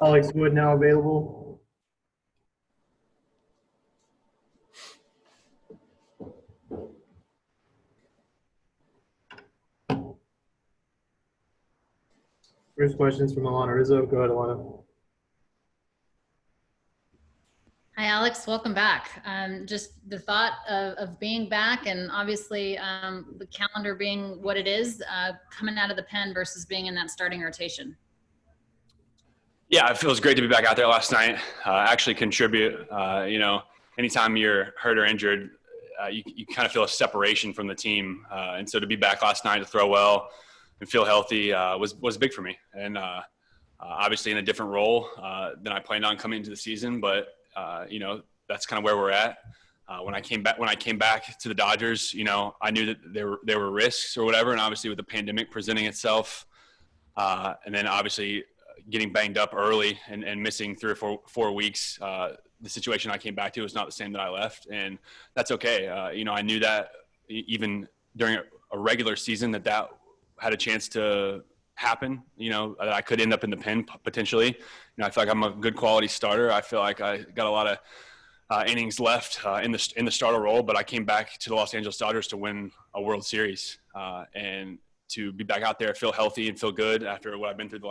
Alex Wood now available. First questions from Alana Rizzo. Go ahead, Alana. Hi, Alex. Welcome back. Just the thought of being back, and obviously the calendar being what it is, coming out of the pen versus being in that starting rotation. Yeah, it feels great to be back out there last night. Actually contribute. Anytime you're hurt or injured, you kind of feel a separation from the team. And so to be back last night to throw well and feel healthy was big for me. And obviously in a different role than I planned on coming into the season, but that's kind of where we're at. When I came back to the Dodgers, I knew that there were risks or whatever, and obviously with the pandemic presenting itself, and then obviously getting banged up early and missing 3 or 4 weeks, the situation I came back to was not the same that I left, and that's okay. I knew that even during a regular season that had a chance to happen, that I could end up in the pen potentially. I feel like I'm a good quality starter. I feel like I got a lot of innings left in the starter role, but I came back to the Los Angeles Dodgers to win a World Series and to be back out there, feel healthy and feel good after what I've been through the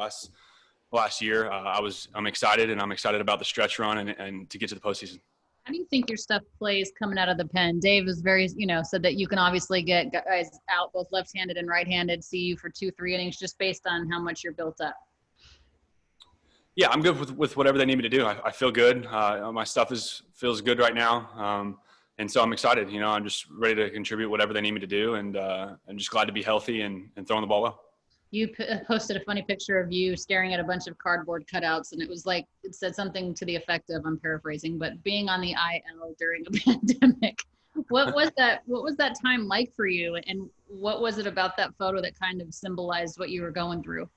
last year. I'm excited, and I'm excited about the stretch run and to get to the postseason. How do you think your stuff plays coming out of the pen? Dave is very, said that you can obviously get guys out both left-handed and right-handed, see you for 2-3 innings just based on how much you're built up. Yeah, I'm good with whatever they need me to do. I feel good. My stuff feels good right now. And so I'm excited. I'm just ready to contribute whatever they need me to do. And I'm just glad to be healthy and throwing the ball well. You posted a funny picture of you staring at a bunch of cardboard cutouts, and it was like, it said something to the effect of, I'm paraphrasing, but being on the IL during a pandemic. What was that time like for you? And what was it about that photo that kind of symbolized what you were going through?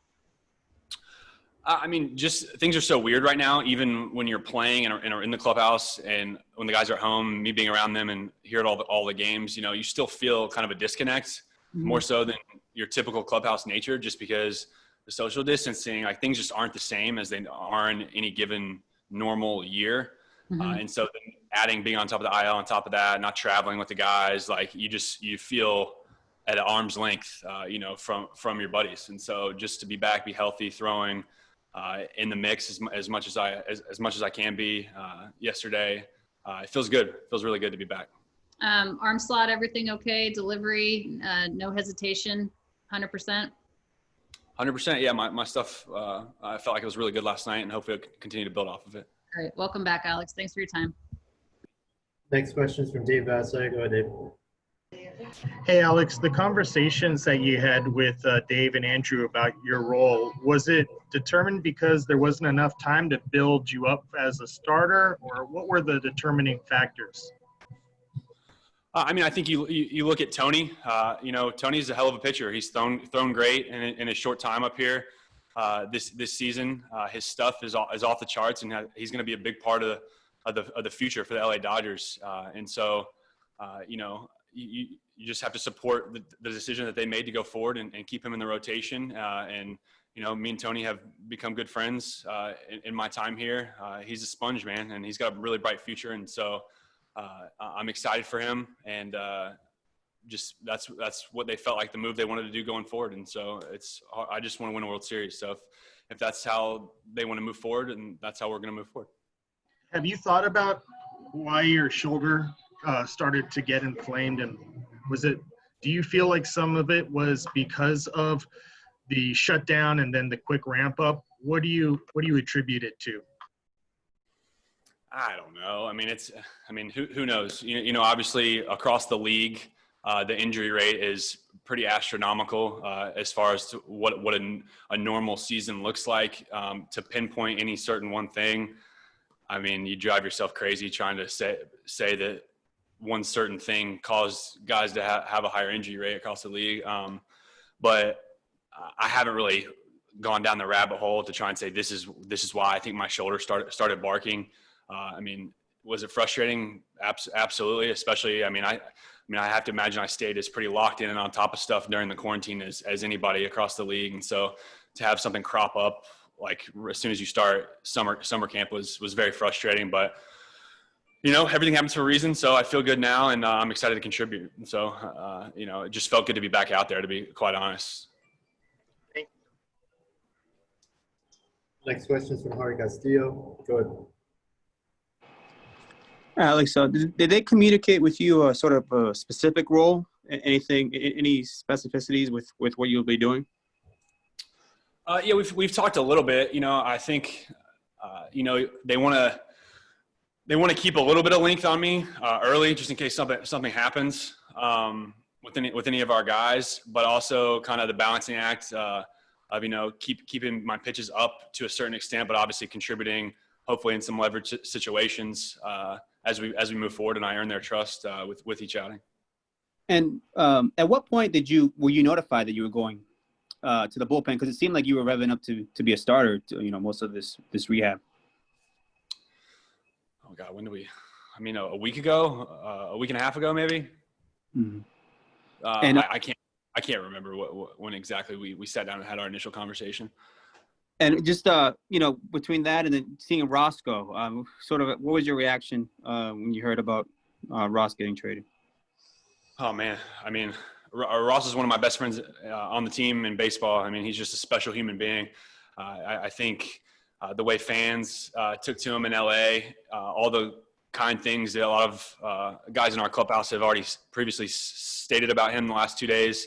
Just things are so weird right now, even when you're playing and are in the clubhouse, and when the guys are at home, me being around them and hear it all the games, you still feel kind of a disconnect, more so than your typical clubhouse nature, just because the social distancing, like things just aren't the same as they are in any given normal year. And so then adding being on top of the IL on top of that, not traveling with the guys, like you feel at an arm's length, from your buddies. And so just to be back, be healthy, throwing in the mix as much as I can be yesterday, it feels good. It feels really good to be back. Arm slot, everything okay? Delivery, no hesitation, 100%? 100%. Yeah, my stuff, I felt like it was really good last night, and hopefully I'll continue to build off of it. All right. Welcome back, Alex. Thanks for your time. Next question is from Dbacks. Go ahead, Dave. Hey, Alex, the conversations that you had with Dave and Andrew about your role, was it determined because there wasn't enough time to build you up as a starter, or what were the determining factors? I think you look at Tony. Tony's a hell of a pitcher. He's thrown great in a short time up here this season. His stuff is off the charts, and he's going to be a big part of the future for the LA Dodgers. And so, you just have to support the decision that they made to go forward and keep him in the rotation. Me and Tony have become good friends in my time here. He's a sponge, man, and he's got a really bright future. And so I'm excited for him, and just that's what they felt like the move they wanted to do going forward. And so I just want to win a World Series. So if that's how they want to move forward, and that's how we're going to move forward. Have you thought about why your shoulder started to get inflamed, and do you feel like some of it was because of the shutdown and then the quick ramp up? What do you attribute it to? I don't know. Who knows? Obviously across the league, the injury rate is pretty astronomical as far as to what a normal season looks like. To pinpoint any certain one thing, you drive yourself crazy trying to say that one certain thing caused guys to have a higher injury rate across the league. But I haven't really gone down the rabbit hole to try and say this is why I think my shoulder started barking. Was it frustrating? Absolutely. Especially, I have to imagine I stayed as pretty locked in and on top of stuff during the quarantine as anybody across the league. And so to have something crop up like as soon as you start, summer camp was very frustrating, but you know, everything happens for a reason. So I feel good now, and I'm excited to contribute. And so, you know, it just felt good to be back out there, to be quite honest. Next question is from Harry Castillo. Go ahead. Alex, did they communicate with you a sort of a specific role? Anything, any specificities with what you'll be doing? Yeah, we've talked a little bit. You know, I think, you know, they want to keep a little bit of length on me early, just in case something happens with any of our guys. But also kind of the balancing act of, you know, keeping my pitches up to a certain extent, but obviously contributing, hopefully in some leverage situations as we move forward, and I earn their trust with each outing. And at what point were you notified that you were going to the bullpen? Because it seemed like you were revving up to be a starter, you know, most of this rehab. Oh God, when do we? I mean, a week ago, a week and a half ago, maybe. Mm-hmm. And I can't remember when exactly we sat down and had our initial conversation. And just you know, between that and then seeing Roscoe, sort of, what was your reaction when you heard about Ross getting traded? Oh man, I mean, Ross is one of my best friends on the team in baseball. I mean, he's just a special human being. I think the way fans took to him in LA, all the kind things that a lot of guys in our clubhouse have already previously stated about him the last 2 days.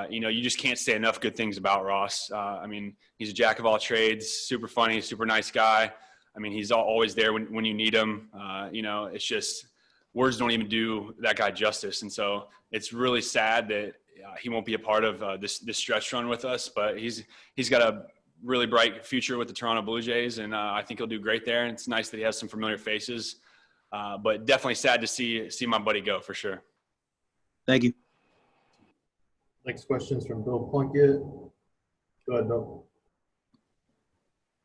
You know, you just can't say enough good things about Ross. I mean, he's a jack of all trades, super funny, super nice guy. I mean, he's always there when you need him. You know, it's just words don't even do that guy justice. And so it's really sad that he won't be a part of this stretch run with us, but he's got a really bright future with the Toronto Blue Jays, and I think he'll do great there. And it's nice that he has some familiar faces, but definitely sad to see my buddy go for sure. Thank you. Next question is from Bill Plunkett. Go ahead, Bill.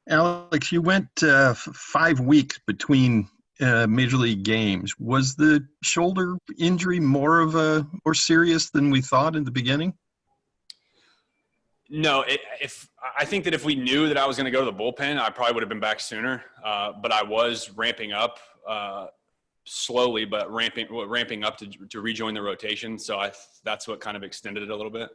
Alex, you went 5 weeks between major league games. Was the shoulder injury more serious than we thought in the beginning? No, I think that if we knew that I was going to go to the bullpen, I probably would have been back sooner. But I was ramping up slowly, but ramping up to rejoin the rotation. So that's what kind of extended it a little bit.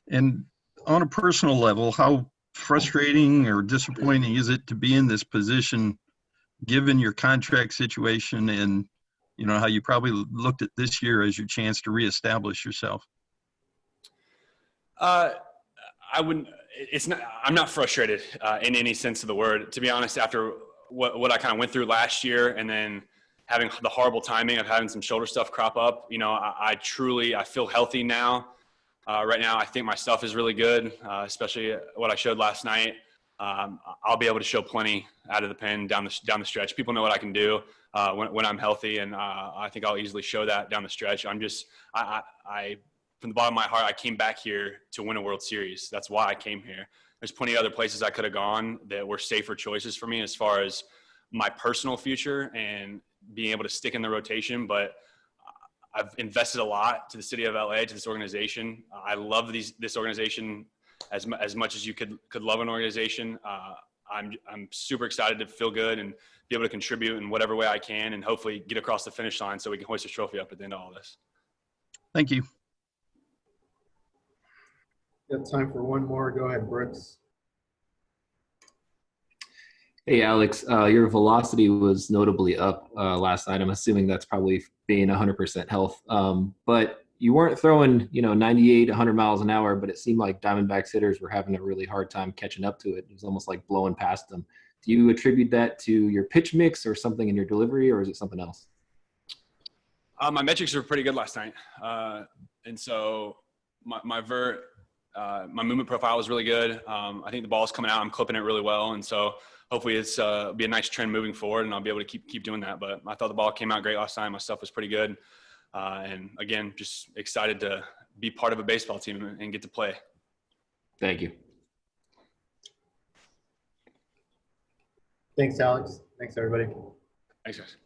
And on a personal level, how frustrating or disappointing is it to be in this position, given your contract situation and, you know, how you probably looked at this year as your chance to reestablish yourself? I'm not frustrated in any sense of the word, to be honest. After what I kind of went through last year, and then having the horrible timing of having some shoulder stuff crop up, you know, I feel healthy now. Right now, I think my stuff is really good, especially what I showed last night. I'll be able to show plenty out of the pen down the stretch. People know what I can do when I'm healthy, and I think I'll easily show that down the stretch. I from the bottom of my heart, I came back here to win a World Series. That's why I came here. There's plenty of other places I could have gone that were safer choices for me as far as my personal future and being able to stick in the rotation. But I've invested a lot to the city of LA, to this organization. I love this organization as much as you could love an organization. I'm super excited to feel good and be able to contribute in whatever way I can, and hopefully get across the finish line so we can hoist a trophy up at the end of all this. Thank you. Got time for one more. Go ahead, Brooks. Hey, Alex, your velocity was notably up last night. I'm assuming that's probably being 100% health. But you weren't throwing, 98, 100 miles an hour, but it seemed like Diamondbacks hitters were having a really hard time catching up to it. It was almost like blowing past them. Do you attribute that to your pitch mix or something in your delivery, or is it something else? My metrics were pretty good last night. And so my vert, my movement profile was really good. I think the ball's coming out. I'm clipping it really well. And so hopefully it's be a nice trend moving forward, and I'll be able to keep doing that. But I thought the ball came out great last time. My stuff was pretty good. And again, just excited to be part of a baseball team and get to play. Thank you. Thanks, Alex. Thanks, everybody. Thanks, guys.